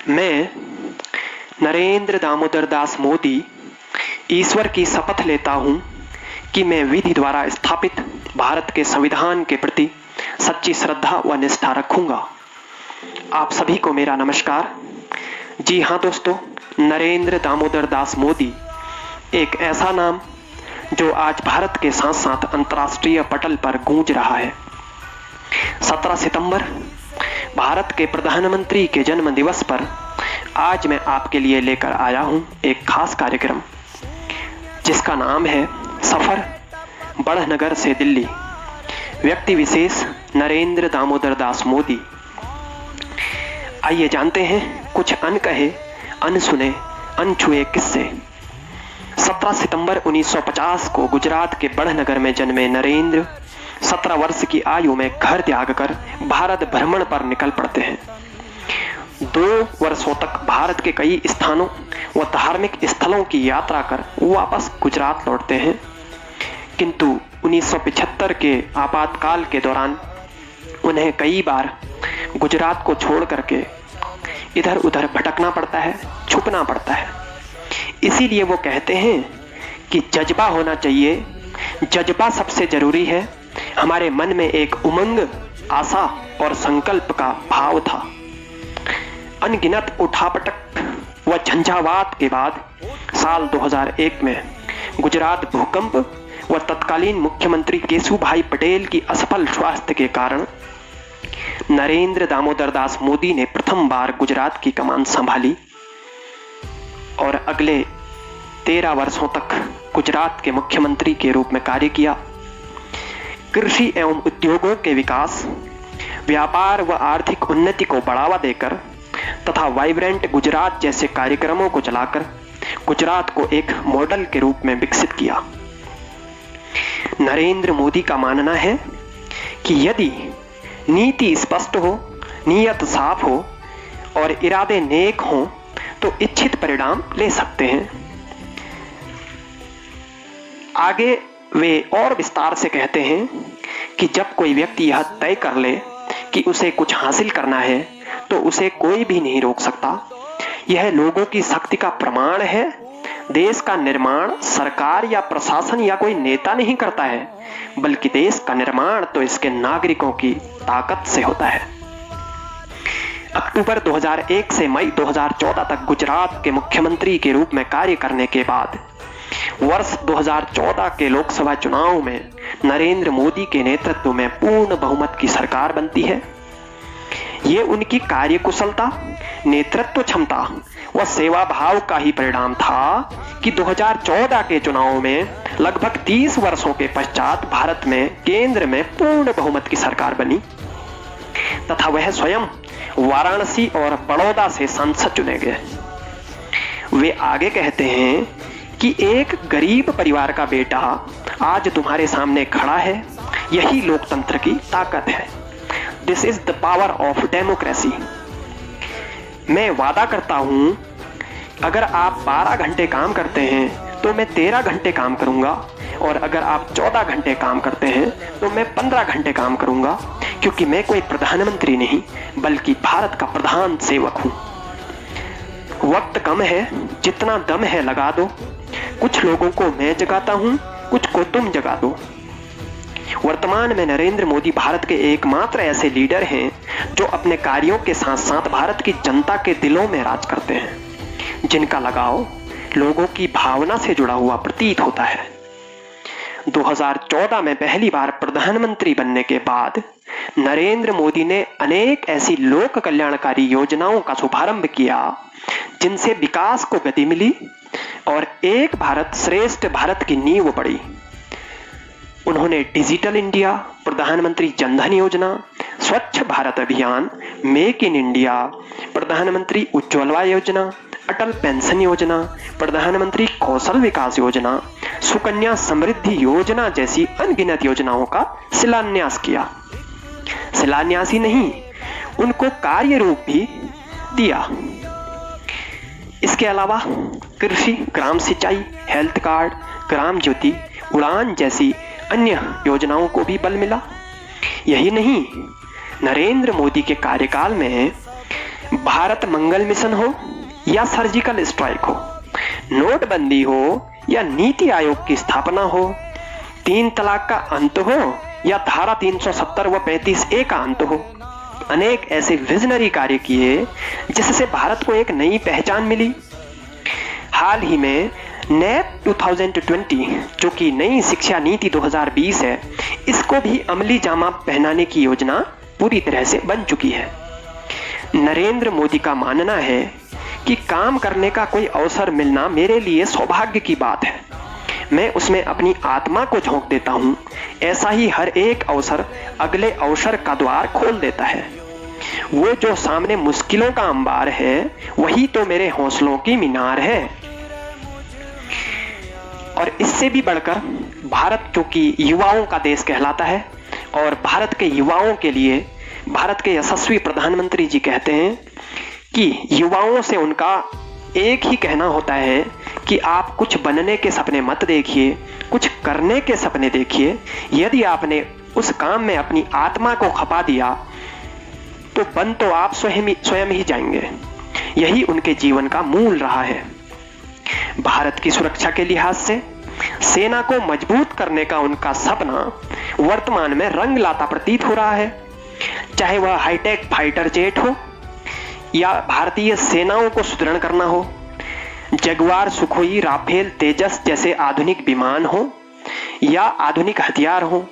मैं नरेंद्र दामोदर दास मोदी ईश्वर की शपथ लेता हूं कि मैं विधि द्वारा स्थापित भारत के संविधान के प्रति सच्ची श्रद्धा व निष्ठा रखूंगा। आप सभी को मेरा नमस्कार। जी हाँ दोस्तों, नरेंद्र दामोदर दास मोदी एक ऐसा नाम जो आज भारत के साथ साथ अंतर्राष्ट्रीय पटल पर गूंज रहा है। 17 सितंबर भारत के प्रधानमंत्री के जन्म दिवस पर आज मैं आपके लिए लेकर आया हूं एक खास कार्यक्रम जिसका नाम है सफर बड़नगर से दिल्ली। व्यक्ति विशेष नरेंद्र दामोदर दास मोदी। आइए जानते हैं कुछ अनकहे, अनसुने, अनछुए किस्से। 17 सितंबर 1950 को गुजरात के बड़नगर में जन्मे नरेंद्र 17 वर्ष की आयु में घर त्याग कर भारत भ्रमण पर निकल पड़ते हैं। 2 वर्षों तक भारत के कई स्थानों व धार्मिक स्थलों की यात्रा कर वापस गुजरात लौटते हैं, किंतु 1975 के आपातकाल के दौरान उन्हें कई बार गुजरात को छोड़ करके इधर उधर भटकना पड़ता है, छुपना पड़ता है। इसीलिए वो कहते हैं कि जज्बा होना चाहिए, जज्बा सबसे जरूरी है। हमारे मन में एक उमंग, आशा और संकल्प का भाव था। अनगिनत उठापटक व झंझावात के बाद साल 2001 में गुजरात भूकंप व तत्कालीन मुख्यमंत्री केशुभाई पटेल की असफल स्वास्थ्य के कारण नरेंद्र दामोदर दास मोदी ने प्रथम बार गुजरात की कमान संभाली और अगले 13 वर्षों तक गुजरात के मुख्यमंत्री के रूप में कार्य किया। कृषि एवं उद्योगों के विकास, व्यापार व आर्थिक उन्नति को बढ़ावा देकर तथा वाइब्रेंट गुजरात जैसे कार्यक्रमों को चलाकर गुजरात को एक मॉडल के रूप में विकसित किया। नरेंद्र मोदी का मानना है कि यदि नीति स्पष्ट हो, नीयत साफ हो और इरादे नेक हो तो इच्छित परिणाम ले सकते हैं। आगे वे और विस्तार से कहते हैं कि जब कोई व्यक्ति यह तय कर ले कि उसे कुछ हासिल करना है तो उसे कोई भी नहीं रोक सकता। यह लोगों की शक्ति का प्रमाण है। देश का निर्माण सरकार या प्रशासन या कोई नेता नहीं करता है, बल्कि देश का निर्माण तो इसके नागरिकों की ताकत से होता है। अक्टूबर 2001 से मई 2014 तक गुजरात के मुख्यमंत्री के रूप में कार्य करने के बाद वर्ष 2014 के लोकसभा चुनाव में नरेंद्र मोदी के नेतृत्व में पूर्ण बहुमत की सरकार बनती है। ये उनकी कार्यकुशलता, नेतृत्व क्षमता व सेवा भाव का ही परिणाम था कि 2014 के चुनाव में लगभग 30 वर्षों के पश्चात भारत में केंद्र में पूर्ण बहुमत की सरकार बनी तथा वह स्वयं वाराणसी और बड़ौदा से सांसद चुने गए। वे आगे कहते हैं कि एक गरीब परिवार का बेटा आज तुम्हारे सामने खड़ा है, यही लोकतंत्र की ताकत है। This is the power of democracy. मैं वादा करता हूं, अगर आप 12 घंटे काम करते हैं तो मैं 13 घंटे काम करूंगा और अगर आप 14 घंटे काम करते हैं तो मैं 15 घंटे काम करूंगा, क्योंकि मैं कोई प्रधानमंत्री नहीं बल्कि भारत का प्रधान सेवक हूं। वक्त कम है, जितना दम है लगा दो। कुछ लोगों को मैं जगाता हूं, कुछ को तुम जगा दो। वर्तमान में नरेंद्र मोदी भारत के एकमात्र ऐसे लीडर हैं जो अपने कार्यों के साथ साथ भारत की जनता के दिलों में राज करते हैं, जिनका लगाव लोगों की भावना से जुड़ा हुआ प्रतीत होता है। 2014 में पहली बार प्रधानमंत्री बनने के बाद नरेंद्र मोदी ने अनेक ऐसी लोक कल्याणकारी योजनाओं का शुभारंभ किया जिनसे विकास को गति मिली और एक भारत श्रेष्ठ भारत की नींव पड़ी। उन्होंने डिजिटल इंडिया, प्रधानमंत्री जनधन योजना, स्वच्छ भारत अभियान, मेक इन इंडिया, प्रधानमंत्री उज्ज्वला योजना, अटल पेंशन योजना, प्रधानमंत्री कौशल विकास योजना, सुकन्या समृद्धि योजना जैसी अनगिनत योजनाओं का शिलान्यास किया। शिलान्यास ही नहीं, उनको कार्य रूप भी दिया। इसके अलावा कृषि, ग्राम सिंचाई, हेल्थ कार्ड, ग्राम ज्योति, उड़ान जैसी अन्य योजनाओं को भी बल मिला। यही नहीं, नरेंद्र मोदी के कार्यकाल में भारत मंगल मिशन हो या सर्जिकल स्ट्राइक हो, नोटबंदी हो या नीति आयोग की स्थापना हो, 3 तलाक का अंत हो या धारा 370 व 35A का अंत हो, अनेक ऐसे विजनरी कार्य किए जिससे भारत को एक नई पहचान मिली। हाल ही में नेप 2020 जो कि नई शिक्षा नीति 2020 है, इसको भी अमली जामा पहनाने की योजना पूरी तरह से बन चुकी है। नरेंद्र मोदी का मानना है कि काम करने का कोई अवसर मिलना मेरे लिए सौभाग्य की बात है, मैं उसमें अपनी आत्मा को झोंक देता हूं, ऐसा ही हर एक अवसर अगले अवसर का द्वार खोल देता है। वो जो सामने मुश्किलों का अंबार है, वही तो मेरे हौसलों की मीनार है। और इससे भी बढ़कर भारत जो कि युवाओं का देश कहलाता है, और भारत के युवाओं के लिए भारत के यशस्वी प्रधानमंत्री जी कहते हैं कि युवाओं से उनका एक ही कहना होता है कि आप कुछ बनने के सपने मत देखिए, कुछ करने के सपने देखिए। यदि आपने उस काम में अपनी आत्मा को खपा दिया तो बन तो आप स्वयं ही जाएंगे। यही उनके जीवन का मूल रहा है। भारत की सुरक्षा के लिहाज से सेना को मजबूत करने का उनका सपना वर्तमान में रंग लाता प्रतीत हो रहा है। चाहे वह हाईटेक फाइटर जेट हो या भारतीय सेनाओं को सुदृढ़ करना हो, जगुआर, सुखोई, राफेल, तेजस जैसे आधुनिक विमान हो या आधुनिक हथियार हो,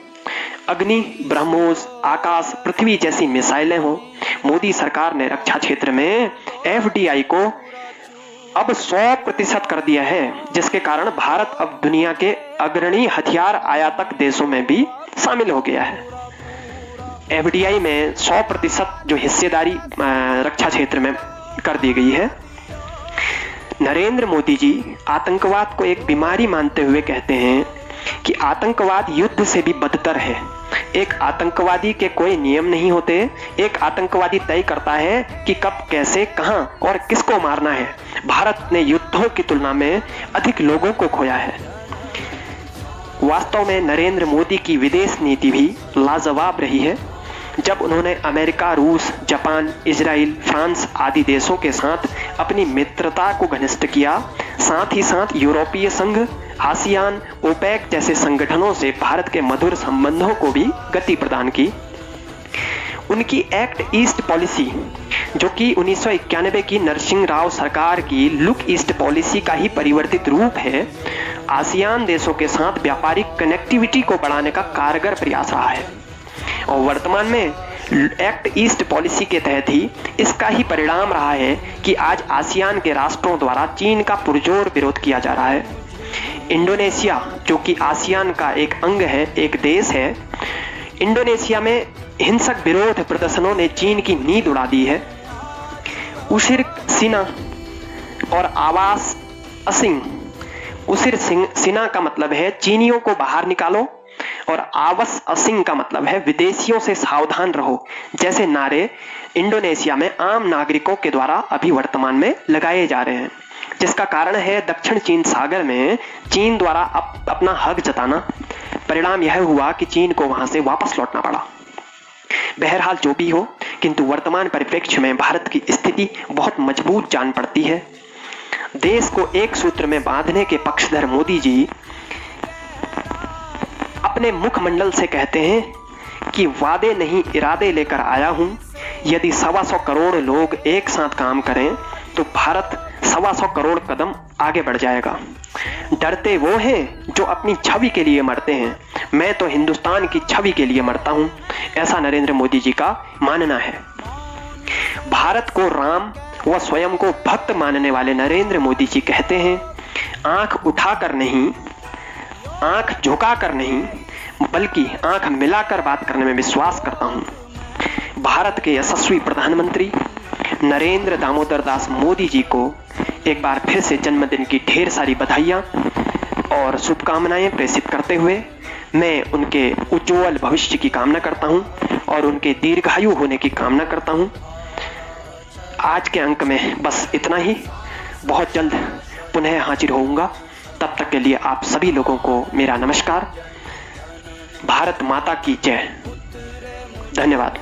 अग्नि, ब्रह्मोस, आकाश, पृथ्वी जैसी मिसाइलें हो, मोदी सरकार ने रक्षा क्षेत्र में FDI को अब 100% कर दिया है, जिसके कारण भारत अब दुनिया के अग्रणी हथियार आयातक देशों में भी शामिल हो गया है। FDI में 100% जो हिस्सेदारी रक्षा क्षेत्र में कर दी गई है। नरेंद्र मोदी जी आतंकवाद को एक बीमारी मानते हुए कहते हैं कि आतंकवाद युद्ध से भी बदतर है। एक आतंकवादी के कोई नियम नहीं होते, एक आतंकवादी तय करता है कि कब, कैसे, कहां और किसको मारना है। भारत ने युद्धों की तुलना में अधिक लोगों को खोया है। वास्तव में नरेंद्र मोदी की विदेश नीति भी लाजवाब रही है। जब उन्होंने अमेरिका, रूस, जापान, इजराइल, फ्रांस आदि देशों के साथ अपनी मित्रता को घनिष्ठ किया, साथ ही साथ यूरोपीय संघ, आसियान, ओपेक जैसे संगठनों से भारत के मधुर संबंधों को भी गति प्रदान की। उनकी एक्ट ईस्ट पॉलिसी, जो कि 1991 की नरसिंह राव सरकार की लुक ईस्ट पॉलिसी का ही परिवर्तित रूप है, आसियान देशों के साथ व्यापारिक कनेक्टिविटी को बढ़ाने का कारगर प्रयास रहा है। और वर्तमान में एक्ट ईस्ट पॉलिसी के तहत ही इसका ही परिणाम रहा है कि आज आसियान के राष्ट्रों द्वारा चीन का पुरजोर विरोध किया जा रहा है। इंडोनेशिया, जो कि आसियान का एक अंग है, एक देश है, इंडोनेशिया में हिंसक विरोध प्रदर्शनों ने चीन की नींद उड़ा दी है। उसिर सिना और आवास असिंग, उसिर सिना का मतलब है चीनियों को बाहर निकालो और आवस असिंग का मतलब है विदेशियों से सावधान रहो जैसे नारे इंडोनेशिया में आम नागरिकों के द्वारा अभी वर्तमान में लगाए जा रहे हैं, जिसका कारण है दक्षिण चीन सागर में चीन द्वारा अपना हक जताना। परिणाम यह हुआ कि चीन को वहां से वापस लौटना पड़ा। बहरहाल जो भी हो, किंतु वर्तमान परिप्रेक्ष्य में भारत की स्थिति बहुत मजबूत जान पड़ती है। देश को एक सूत्र में बांधने के पक्षधर मोदी जी अपने मुखमंडल से कहते हैं कि वादे नहीं इरादे लेकर आया हूं। यदि 125 करोड़ लोग एक साथ काम करें तो भारत 125 करोड़ कदम आगे बढ़ जाएगा। डरते वो हैं जो अपनी छवि के लिए मरते हैं, मैं तो हिंदुस्तान की छवि के लिए मरता हूं, ऐसा नरेंद्र मोदी जी का मानना है। भारत को राम व स्वयं को भक्त मानने वाले नरेंद्र मोदी जी कहते हैं, आंख उठाकर नहीं, आंख झुकाकर नहीं, बल्कि आंख मिलाकर बात करने में विश्वास करता हूं। भारत के यशस्वी प्रधानमंत्री नरेंद्र दामोदर दास मोदी जी को एक बार फिर से जन्मदिन की ढेर सारी बधाइयां और शुभकामनाएं प्रेषित करते हुए मैं उनके उज्जवल भविष्य की कामना करता हूं और उनके दीर्घायु होने की कामना करता हूं। आज के अंक में बस इतना ही। बहुत जल्द पुनः हाजिर होऊंगा। तब तक के लिए आप सभी लोगों को मेरा नमस्कार। भारत माता की जय। धन्यवाद।